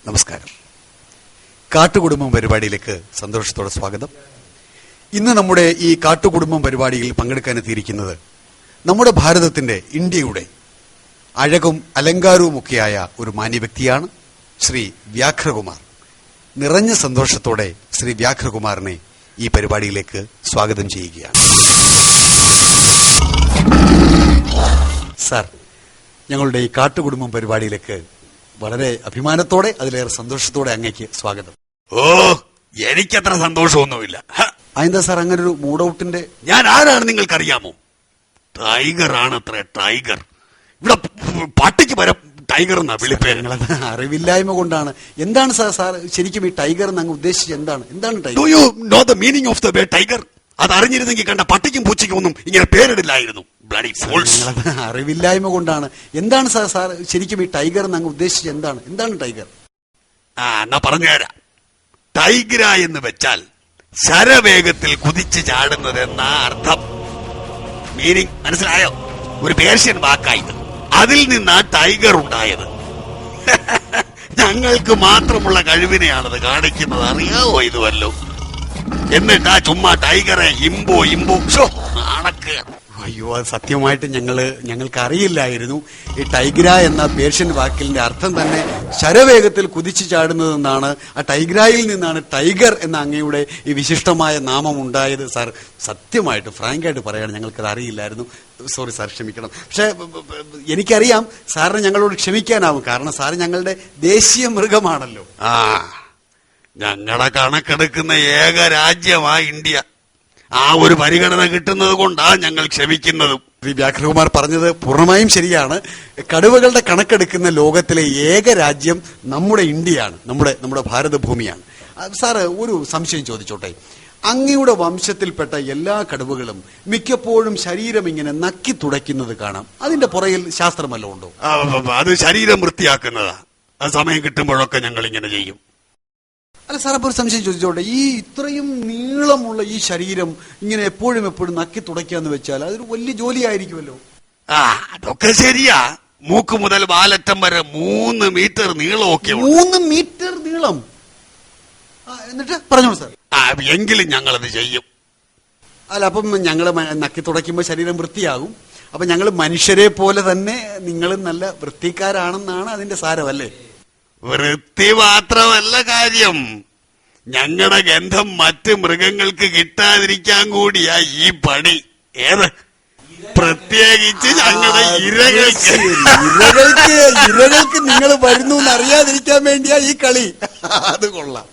നമസ്കാരം. കാട്ടുകുടുംബം പരിപാടിയിലേക്ക് സന്തോഷത്തോടെ സ്വാഗതം. ഇന്ന് നമ്മുടെ ഈ കാട്ടുകുടുംബം പരിപാടിയിൽ പങ്കെടുക്കാനെത്തിയിരിക്കുന്നത് നമ്മുടെ ഭാരതത്തിന്റെ, ഇന്ത്യയുടെ അഴകും അലങ്കാരവുമൊക്കെയായ ഒരു മാന്യ വ്യക്തിയാണ് ശ്രീ വ്യാഘ്രകുമാർ. നിറഞ്ഞ സന്തോഷത്തോടെ ശ്രീ വ്യാഘ്രകുമാറിനെ ഈ പരിപാടിയിലേക്ക് സ്വാഗതം ചെയ്യുകയാണ്. സാർ, ഞങ്ങളുടെ ഈ കാട്ടുകുടുംബം പരിപാടിയിലേക്ക് വളരെ അഭിമാനത്തോടെ, അതിലേറെ സന്തോഷത്തോടെ അങ്ങേക്ക് സ്വാഗതം. ഓ, എനിക്കത്ര സന്തോഷമൊന്നുമില്ല. അതെന്താ സാർ അങ്ങനെ ഒരു മൂഡൌട്ടിന്റെ? ഞാൻ ആരാണ് നിങ്ങൾക്കറിയാമോ? ടൈഗർ ആണ് അത്ര. ടൈഗർ. ഇവിടെ പട്ടിക്ക് വരെ ടൈഗർ എന്നാ വിളിപ്പേര്. അറിവില്ലായ്മ കൊണ്ടാണ്. എന്താണ് സാർ ശരിക്കും ഈ ടൈഗർ എന്ന് അങ്ങ് ഉദ്ദേശിച്ചത്? എന്താണ് tiger? Do you know the meaning of the way tiger? അത് അറിഞ്ഞിരുന്നെങ്കിൽ കണ്ട പട്ടിക്കും പൂച്ചയ്ക്കും ഒന്നും ഇങ്ങനെ പേരിടില്ലായിരുന്നു. Bloody fools. അറിവില്ലായ്മ കൊണ്ടാണ്. എന്താണ് സാർ ശരിക്കും ഈ ടൈഗർ എന്ന് അങ്ങ് ഉദ്ദേശിച്ചത്? എന്താണ് ടൈഗർ? എന്നാ പറഞ്ഞുതരാം. ടൈഗ്ര എന്ന് വെച്ചാൽ ശരവേഗത്തിൽ കുതിച്ചു ചാടുന്നത് എന്നാ അർത്ഥം. മീനിങ് മനസ്സിലായോ? ഒരു പേർഷ്യൻ വാക്കായത്. അതിൽ നിന്നാ ടൈഗർ ഉണ്ടായത്. ഞങ്ങൾക്ക് മാത്രമുള്ള കഴിവിനെയാണത് കാണിക്കുന്നത്. അറിയാവോ ഇത് വല്ലോ? എന്നിട്ടാ ചുമ്മാ ടൈഗറെ ഇമ്പോ നാണക്ക്. അയ്യോ, അത് സത്യമായിട്ട് ഞങ്ങൾക്ക് അറിയില്ലായിരുന്നു. ഈ ടൈഗ്ര എന്ന പേർഷ്യൻ വാക്കിന്റെ അർത്ഥം തന്നെ ശരവേഗത്തിൽ കുതിച്ചു ചാടുന്നതെന്നാണ്. ആ ടൈഗ്രയിൽ നിന്നാണ് ടൈഗർ എന്ന അങ്ങയുടെ ഈ വിശിഷ്ടമായ നാമം ഉണ്ടായത്. സാർ, സത്യമായിട്ട് ഫ്രാങ്കായിട്ട് പറയാണ്, ഞങ്ങൾക്കത് അറിയില്ലായിരുന്നു. സോറി സാർ, ക്ഷമിക്കണം. പക്ഷെ എനിക്കറിയാം സാറിന് ഞങ്ങളോട് ക്ഷമിക്കാനാവും. കാരണം സാറ് ഞങ്ങളുടെ ദേശീയ മൃഗമാണല്ലോ. ഞങ്ങളെ കണക്കെടുക്കുന്ന ഏക രാജ്യമാ ഇന്ത്യ. ആ ഒരു പരിഗണന കിട്ടുന്നത് കൊണ്ടാണ് ഞങ്ങൾ ക്ഷമിക്കുന്നതും. ശ്രീ വ്യാഘ്രകുമാർ പറഞ്ഞത് പൂർണ്ണമായും ശരിയാണ്. കടുവകളുടെ കണക്കെടുക്കുന്ന ലോകത്തിലെ ഏക രാജ്യം നമ്മുടെ ഇന്ത്യയാണ്, നമ്മുടെ ഭാരതഭൂമിയാണ്. സാറ്, ഒരു സംശയം ചോദിച്ചോട്ടെ. അങ്ങയുടെ വംശത്തിൽപ്പെട്ട എല്ലാ കടുവകളും മിക്കപ്പോഴും ശരീരം ഇങ്ങനെ നക്കി തുടയ്ക്കുന്നത് കാണാം. അതിന്റെ പുറകിൽ ശാസ്ത്രമല്ലോ ഉണ്ടോ? അത് ശരീരം വൃത്തിയാക്കുന്നതാ. അത് സമയം കിട്ടുമ്പോഴൊക്കെ ഞങ്ങൾ ഇങ്ങനെ ചെയ്യും. അല്ല സാർ, അപ്പൊ ഒരു സംശയം ചോദിച്ചോട്ടെ. ഈ ഇത്രയും നീളമുള്ള ഈ ശരീരം ഇങ്ങനെ എപ്പോഴും നക്കി തുടയ്ക്കാന്ന് വെച്ചാൽ അതൊരു വലിയ ജോലിയായിരിക്കുമല്ലോ. അതൊക്കെ ശരിയാ. മൂക്ക് മുതൽ വാലറ്റം വരെ 3 മീറ്റർ നീളമൊക്കെ. 3 മീറ്റർ നീളം? എന്നിട്ട് പറഞ്ഞോളൂ സാർ. എങ്കിലും ഞങ്ങളത് ചെയ്യും. അല്ല, അപ്പം ഞങ്ങള് നക്കി തുടയ്ക്കുമ്പോ ശരീരം വൃത്തിയാകും. അപ്പൊ ഞങ്ങൾ മനുഷ്യരെ പോലെ തന്നെ നിങ്ങളും നല്ല വൃത്തിക്കാരാണെന്നാണ് അതിന്റെ സാരമല്ലേ? വൃത്തി മാത്രമല്ല കാര്യം, ഞങ്ങളുടെ ഗന്ധം മറ്റ് മൃഗങ്ങൾക്ക് കിട്ടാതിരിക്കാൻ കൂടിയാ ഈ പണി. ഏത്? പ്രത്യേകിച്ച് ഞങ്ങളുടെ ഇരകൾക്ക് നിങ്ങൾ വരുന്നു എന്നറിയാതിരിക്കാൻ വേണ്ടിയാ ഈ കളി. അത് കൊള്ളാം.